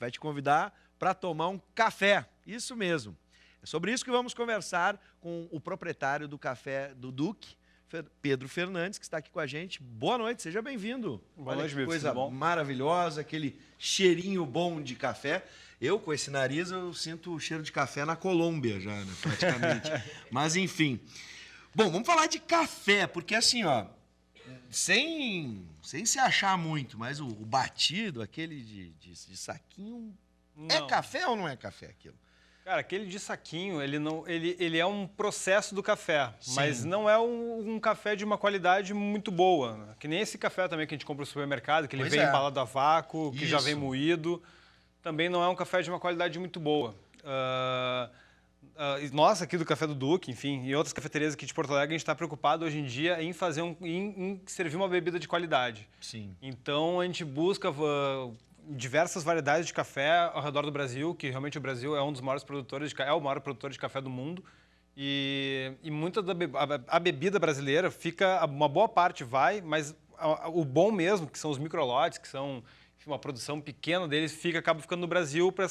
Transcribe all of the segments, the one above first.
vai te convidar para tomar um café. Isso mesmo. É sobre isso que vamos conversar com o proprietário do Café do Duque, Pedro Fernandes, que está aqui com a gente. Boa noite, seja bem-vindo. Boa noite, Bibo. Coisa maravilhosa, aquele cheirinho bom de café. Eu, com esse nariz, eu sinto o cheiro de café na Colômbia já, né, praticamente. Mas, enfim. Bom, vamos falar de café, porque assim, ó, sem se achar muito, mas o batido, aquele de saquinho, não. É café ou não é café aquilo? Cara, aquele de saquinho, ele é um processo do café, sim, mas não é um café de uma qualidade muito boa. Que nem esse café também que a gente compra no supermercado, que ele vem embalado a vácuo, que já vem moído. Também não é um café de uma qualidade muito boa. Nós aqui do Café do Duque, enfim, e outras cafeterias aqui de Porto Alegre, a gente está preocupado hoje em dia em fazer em servir uma bebida de qualidade. Sim. Então a gente busca diversas variedades de café ao redor do Brasil, que realmente o Brasil é um dos maiores produtores é o maior produtor de café do mundo. E muita a bebida brasileira fica, uma boa parte vai, mas o bom mesmo, que são os microlotes, que são uma produção pequena deles, acaba ficando no Brasil para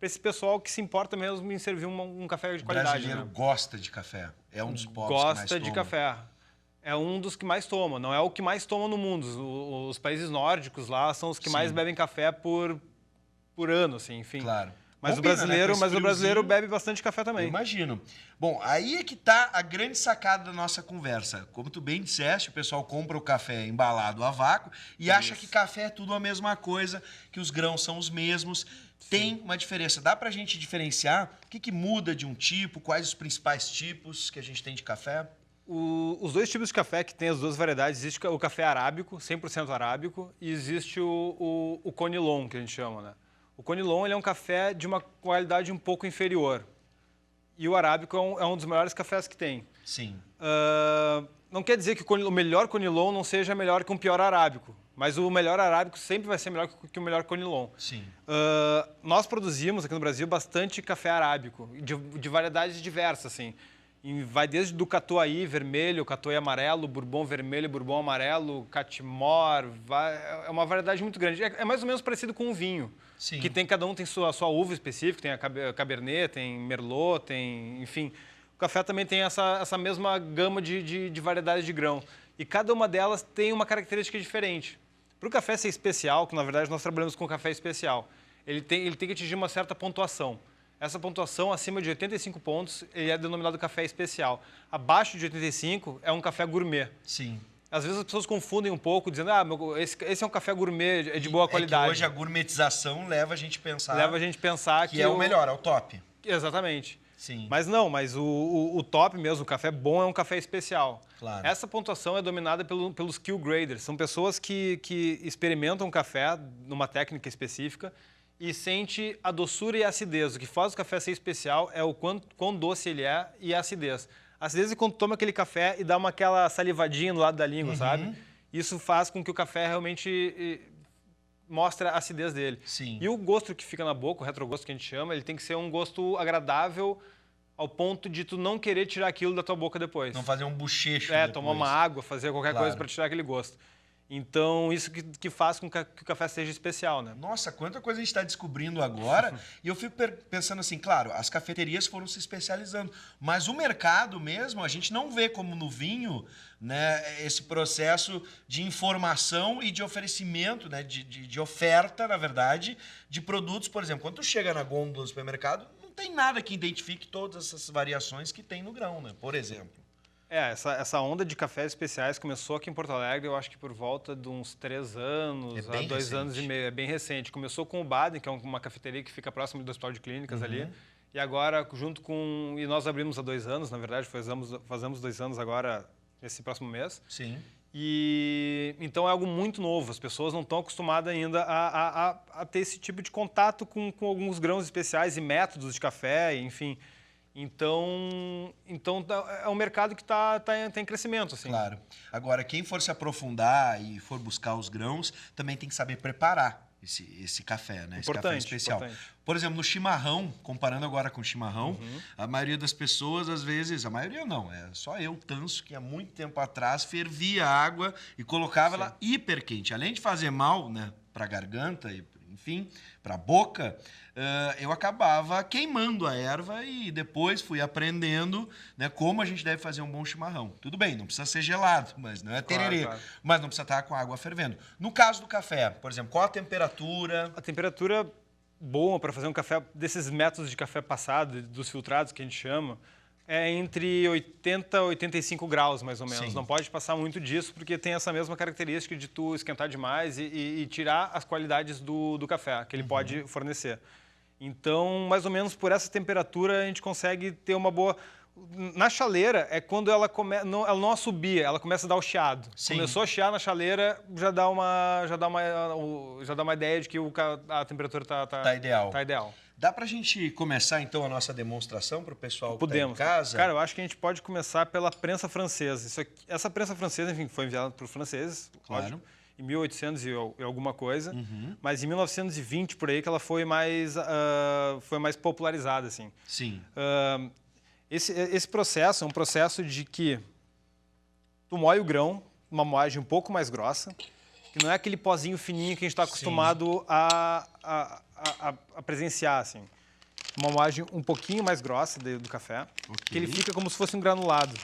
esse pessoal que se importa mesmo em servir um café de qualidade. O brasileiro gosta de café, é um dos povos que mais gosta de café. É um dos que mais toma, não é o que mais toma no mundo. Os países nórdicos lá são os que mais bebem café por ano, assim, enfim. Claro. Mas o brasileiro bebe bastante café também. Eu imagino. Bom, aí é que está a grande sacada da nossa conversa. Como tu bem disseste, o pessoal compra o café embalado a vácuo e acha que café é tudo a mesma coisa, que os grãos são os mesmos. Tem uma diferença. Dá para a gente diferenciar o que muda de um tipo, quais os principais tipos que a gente tem de café? Os dois tipos de café que tem as duas variedades, existe o café arábico, 100% arábico, e existe o Conilon, que a gente chama, né? O Conilon ele é um café de uma qualidade um pouco inferior. E o arábico é um dos melhores cafés que tem. Sim. Não quer dizer que o melhor Conilon não seja melhor que um pior arábico, mas o melhor arábico sempre vai ser melhor que o melhor Conilon. Sim. Nós produzimos aqui no Brasil bastante café arábico, de variedades diversas, assim. E vai desde do catuai vermelho, catuai amarelo, bourbon vermelho, bourbon amarelo, catimor, é uma variedade muito grande. É mais ou menos parecido com um vinho. Sim. Que cada um tem sua uva específica, tem a Cabernet, tem Merlot, enfim. O café também tem essa mesma gama de variedades de grão. E cada uma delas tem uma característica diferente. Para o café ser especial, que na verdade nós trabalhamos com café especial, ele tem que atingir uma certa pontuação. Essa pontuação, acima de 85 pontos, ele é denominado café especial. Abaixo de 85 é um café gourmet. Sim. Às vezes as pessoas confundem um pouco, dizendo esse é um café gourmet, é de boa qualidade. Que hoje a gourmetização leva a gente a pensar que é o melhor, é o top. Exatamente. Sim. Mas não, o top mesmo, o café bom é um café especial. Claro. Essa pontuação é dominada pelos skill graders. São pessoas que experimentam o café numa técnica específica e sente a doçura e a acidez. O que faz o café ser especial é o quão doce ele é e a acidez. A acidez é quando toma aquele café e dá aquela salivadinha no lado da língua, sabe? Isso faz com que o café realmente mostre a acidez dele. Sim. E o gosto que fica na boca, o retrogosto que a gente chama, ele tem que ser um gosto agradável ao ponto de tu não querer tirar aquilo da tua boca depois. Não fazer um bochecho depois. Tomar uma água, fazer qualquer coisa para tirar aquele gosto. Então, isso que faz com que o café seja especial, né? Nossa, quanta coisa a gente está descobrindo agora. E eu fico pensando assim, claro, as cafeterias foram se especializando, mas o mercado mesmo, a gente não vê como no vinho, né, esse processo de informação e de oferecimento, né, de oferta, na verdade, de produtos. Por exemplo, quando tu chega na gôndola do supermercado, não tem nada que identifique todas essas variações que tem no grão, né? Por exemplo. Essa onda de cafés especiais começou aqui em Porto Alegre, eu acho que por volta de uns 3 anos, a 2 anos e meio. É bem recente. Começou com o Baden, que é uma cafeteria que fica próximo do Hospital de Clínicas ali. E agora, e nós abrimos há 2 anos, na verdade, fazemos 2 anos agora, esse próximo mês. Sim. E então é algo muito novo. As pessoas não estão acostumadas ainda a ter esse tipo de contato com alguns grãos especiais e métodos de café, enfim. Então é um mercado que tá em crescimento, assim. Claro. Agora, quem for se aprofundar e for buscar os grãos, também tem que saber preparar esse café, né? Esse café especial. Importante. Por exemplo, no chimarrão, comparando agora com o chimarrão, a maioria das pessoas, às vezes, a maioria não, é só eu, Tanso, que há muito tempo atrás fervia a água e colocava ela hiper quente. Além de fazer mal, né, para a garganta, enfim, para a boca, eu acabava queimando a erva e depois fui aprendendo, né, como a gente deve fazer um bom chimarrão. Tudo bem, não precisa ser gelado, mas não é tererê, Claro. mas não precisa estar com a água fervendo. No caso do café, por exemplo, qual a temperatura? A temperatura boa para fazer um café, desses métodos de café passado, dos filtrados que a gente chama, é entre 80 e 85 graus, mais ou menos. Sim. Não pode passar muito disso, porque tem essa mesma característica de tu esquentar demais e tirar as qualidades do café que ele pode fornecer. Então, mais ou menos por essa temperatura, a gente consegue ter uma boa... Na chaleira é quando ela não assobia, ela começa a dar o chiado. Sim. Começou a chiar na chaleira, já dá uma ideia de que a temperatura Tá ideal. Tá ideal. Dá pra gente começar, então, a nossa demonstração para o pessoal que tá em Podemos. casa? Cara, eu acho que a gente pode começar pela prensa francesa. Essa prensa francesa, enfim, foi enviada por franceses, Claro. lógico, em 1800 e alguma coisa, mas em 1920, por aí, que ela foi mais popularizada, assim. Sim. Esse processo é um processo de que tu moe o grão, uma moagem um pouco mais grossa, que não é aquele pozinho fininho que a gente está acostumado a presenciar, assim. Uma moagem um pouquinho mais grossa do café, que ele fica como se fosse um granulado.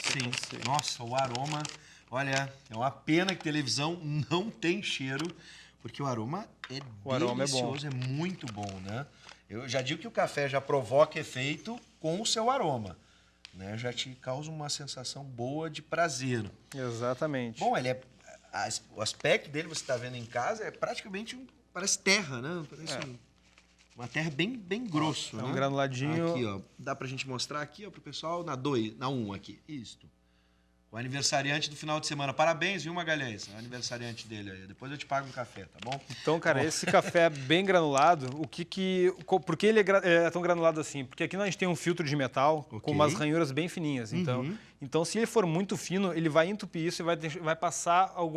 Sim. Nossa, o aroma... Olha, é uma pena que televisão não tem cheiro, porque o aroma é delicioso, é muito bom, né? Eu já digo que o café já provoca efeito com o seu aroma, né? Já te causa uma sensação boa de prazer. Exatamente. Bom, o aspecto dele, você está vendo em casa, é praticamente parece terra, né? Parece uma terra bem grosso, É né? um granuladinho. Aqui, ó. Dá pra gente mostrar aqui, ó, pro pessoal, na 1 aqui. Isto. O aniversariante do final de semana. Parabéns, viu, Magalhães? É o aniversariante dele aí. Depois eu te pago um café, tá bom? Então, cara, esse café bem granulado, por que ele é tão granulado assim? Porque aqui a gente tem um filtro de metal com umas ranhuras bem fininhas. Então, se ele for muito fino, ele vai entupir isso e vai passar o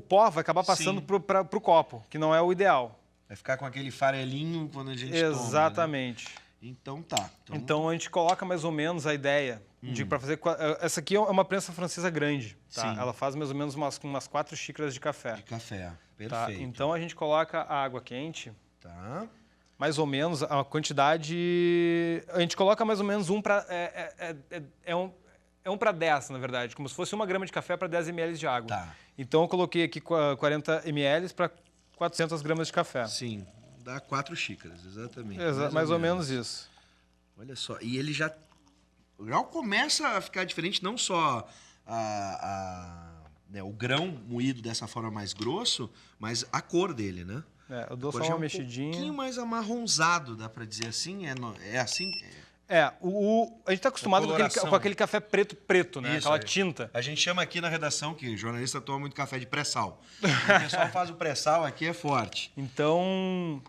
pó vai acabar passando pro copo, que não é o ideal. Vai ficar com aquele farelinho quando a gente toma, né? Exatamente. Então tá. Então a gente coloca mais ou menos a ideia de para fazer. Essa aqui é uma prensa francesa grande, tá? Ela faz mais ou menos umas 4 xícaras de café. De café, perfeito. Tá? Então a gente coloca a água quente. Tá. Mais ou menos a quantidade. A gente coloca mais ou menos um para 10, na verdade, como se fosse 1 grama de café para 10 ml de água. Tá. Então eu coloquei aqui 40 ml para 400 gramas de café. Sim. Dá 4 xícaras, exatamente. Mais ou menos isso. Olha só, e ele já começa a ficar diferente, não só né, o grão moído dessa forma mais grosso, mas a cor dele, né? Eu dou só Já uma mexidinha. Um pouquinho mais amarronzado, dá pra dizer assim? É assim? A gente está acostumado com aquele café preto, né? Isso, aquela tinta. A gente chama aqui na redação, que jornalista toma muito café de pré-sal. O pessoal faz o pré-sal aqui, é forte. Então,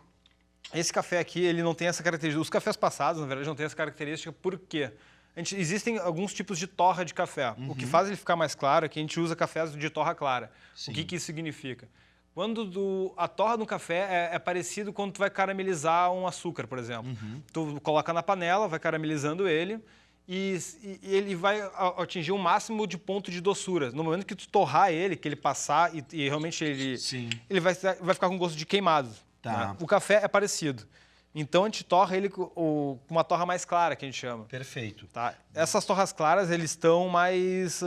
esse café aqui, ele não tem essa característica. Os cafés passados, na verdade, não tem essa característica. Por quê? Existem alguns tipos de torra de café. O que faz ele ficar mais claro é que a gente usa cafés de torra clara. Sim. O que isso significa? Quando a torra do café é parecido quando tu vai caramelizar um açúcar, por exemplo. Tu coloca na panela, vai caramelizando ele e ele vai atingir o máximo de ponto de doçura. No momento que tu torrar ele, que ele passar e realmente ele vai ficar com gosto de queimado. Tá. Né? O café é parecido. Então a gente torra ele com uma torra mais clara, que a gente chama. Perfeito. Tá? Essas torras claras, eles estão mais...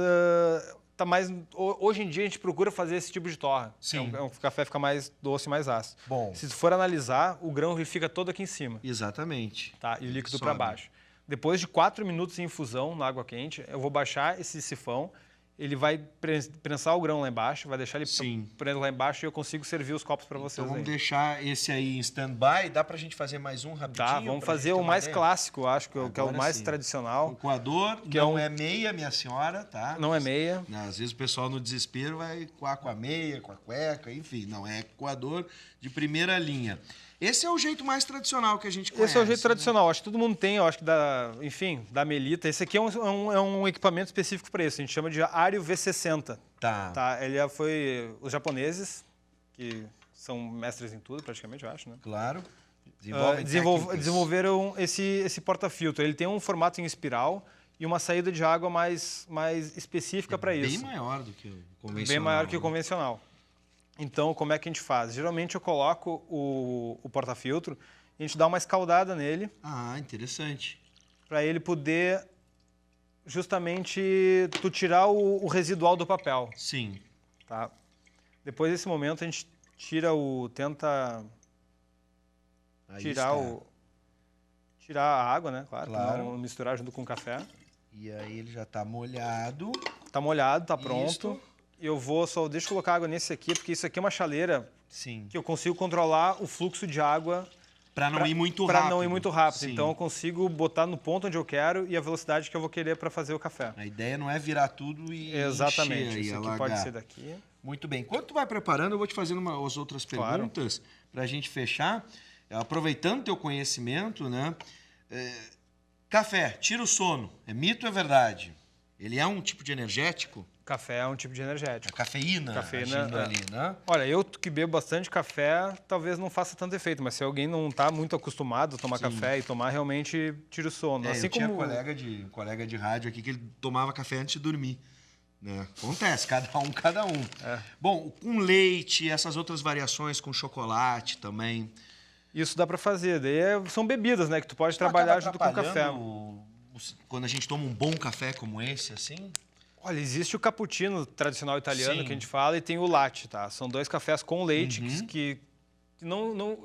Hoje em dia a gente procura fazer esse tipo de torra. Sim. O café fica mais doce e mais ácido. Bom. Se tu for analisar, o grão ele fica todo aqui em cima. Exatamente. Tá? E o líquido Sobe. para baixo. Depois de 4 minutos em infusão na água quente, eu vou baixar esse sifão. Ele vai prensar o grão lá embaixo, vai deixar ele preso lá embaixo e eu consigo servir os copos para vocês. Então vamos aí. deixar esse aí em stand-by. Dá pra gente fazer mais um rapidinho? Tá, vamos pra fazer gente ter o uma mais ideia? clássico, acho que é o Agora mais sim. tradicional. O coador Que não é meia, minha senhora, tá? Não é meia. Às vezes o pessoal no desespero vai coar com a meia, com a cueca, enfim. Não, é coador de primeira linha. Esse é o jeito mais tradicional que a gente conhece. Esse é o jeito né? tradicional. Acho que todo mundo tem, acho que da Melita. Esse aqui é um equipamento específico para isso. A gente chama de Ario V60. Tá. Ele foi os japoneses, que são mestres em tudo, praticamente, eu acho, né? Claro. Desenvolveram esse porta-filtro. Ele tem um formato em espiral e uma saída de água mais específica para isso. Bem maior do que o convencional. Bem maior que o né? convencional. Então, como é que a gente faz? Geralmente eu coloco o porta-filtro e a gente dá uma escaldada nele Ah, interessante. para ele poder justamente tu tirar o residual do papel, Sim. tá? Depois desse momento a gente tenta Aí tirar está. tirar a água, né? Claro, pra Claro. não misturar junto com o café. E aí ele já tá molhado. Tá molhado, tá pronto. Isto. E deixa eu colocar água nesse aqui, porque isso aqui é uma chaleira Sim. que eu consigo controlar o fluxo de água Para não ir muito para rápido. não ir muito rápido. Sim. Então eu consigo botar no ponto onde eu quero e a velocidade que eu vou querer para fazer o café. A ideia não é virar tudo e Exatamente. encher e Isso aqui alagar. pode ser daqui. Muito bem. Enquanto tu vai preparando, eu vou te fazendo as outras Claro. perguntas para a gente fechar. Aproveitando teu conhecimento, né? Café, tira o sono. É mito ou é verdade? Ele é um tipo de energético? Café é um tipo de É energético. cafeína, agindo ali, né? Olha, eu que bebo bastante café, talvez não faça tanto efeito, mas se alguém não está muito acostumado a tomar café e tomar, realmente tira o sono. Assim eu tinha como um colega de rádio aqui que ele tomava café antes de dormir. Né? Acontece, cada um. Bom, com leite, essas outras variações com chocolate também. isso dá para fazer. Daí são bebidas, né, que tu pode Acaba trabalhar junto com o café. atrapalhando quando a gente toma um bom café como esse, assim. Olha, existe o cappuccino tradicional italiano Sim. que a gente fala e tem o latte, tá? São 2 cafés com leite que não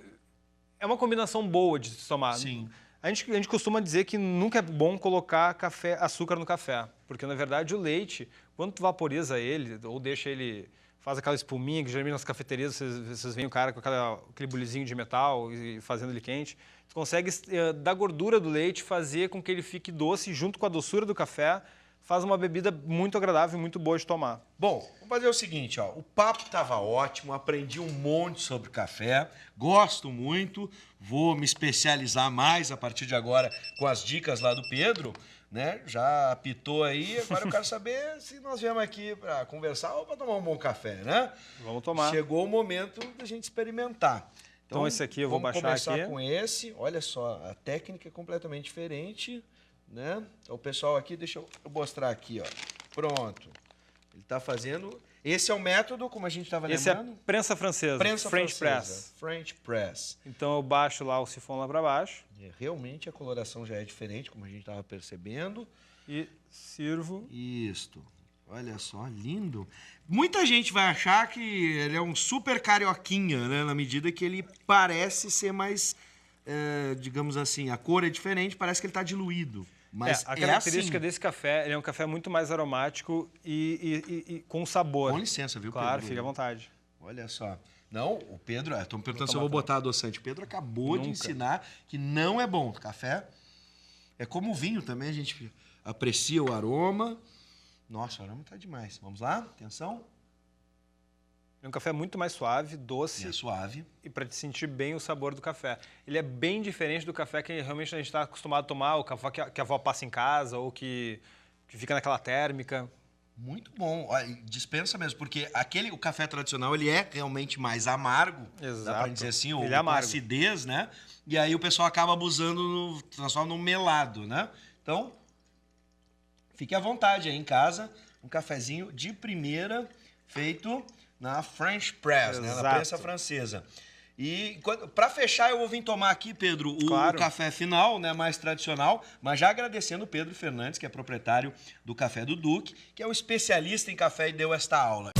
é uma combinação boa de se tomar. Sim. A gente costuma dizer que nunca é bom colocar açúcar no café, porque na verdade o leite, quando tu vaporiza ele ou deixa ele faz aquela espuminha que geralmente nas cafeterias vocês veem o cara com aquele bulizinho de metal e fazendo ele quente, tu consegue da gordura do leite fazer com que ele fique doce junto com a doçura do café. Faz uma bebida muito agradável e muito boa de tomar. Bom, vamos fazer o seguinte, ó. O papo estava ótimo, aprendi um monte sobre café, gosto muito, vou me especializar mais a partir de agora com as dicas lá do Pedro, né? Já apitou aí, agora eu quero saber se nós viemos aqui para conversar ou para tomar um bom café, né? Vamos tomar. Chegou o momento da gente experimentar. Então esse aqui eu vou baixar começar aqui. com esse. Olha só, a técnica é completamente diferente, né? Então, o pessoal aqui, deixa eu mostrar aqui, ó. Pronto. Ele está fazendo... Esse é o método, como a gente estava Esse lembrando. é prensa francesa, Prensa French francesa, press. French press. Então eu baixo lá o sifão lá para baixo Realmente a coloração já é diferente, como a gente estava percebendo. e sirvo. Isto. Olha só, lindo. Muita gente vai achar que ele é um super carioquinha, né? Na medida que ele parece ser mais, digamos assim, a cor é diferente, parece que ele está diluído. Mas a característica assim. desse café, ele é um café muito mais aromático e com sabor. Com licença, viu, Claro, Pedro? fica à vontade. Olha só. Não, o Pedro, estou me perguntando Vou se eu vou tomar botar adoçante. O Pedro acabou de Nunca. ensinar que não é bom. Café é como o vinho também, a gente aprecia o aroma. Nossa, o aroma tá demais. Vamos lá? Atenção. É um café muito mais suave, doce É suave. e para te sentir bem o sabor do café. Ele é bem diferente do café que realmente a gente está acostumado a tomar, o café que a avó passa em casa ou que fica naquela térmica. Muito bom. Olha, dispensa mesmo, porque o café tradicional, ele é realmente mais amargo. Dá Exato. pra dizer assim, ou Ele é com amargo. acidez, né? E aí o pessoal acaba abusando, transforma num melado, né? Então, fique à vontade aí em casa, um cafezinho de primeira, feito na French Press, né? Na Exato. prensa francesa. E para fechar, eu vou vir tomar aqui, Pedro, o Claro. café final, né, mais tradicional, mas já agradecendo o Pedro Fernandes, que é proprietário do Café do Duque, que é um especialista em café e deu esta aula.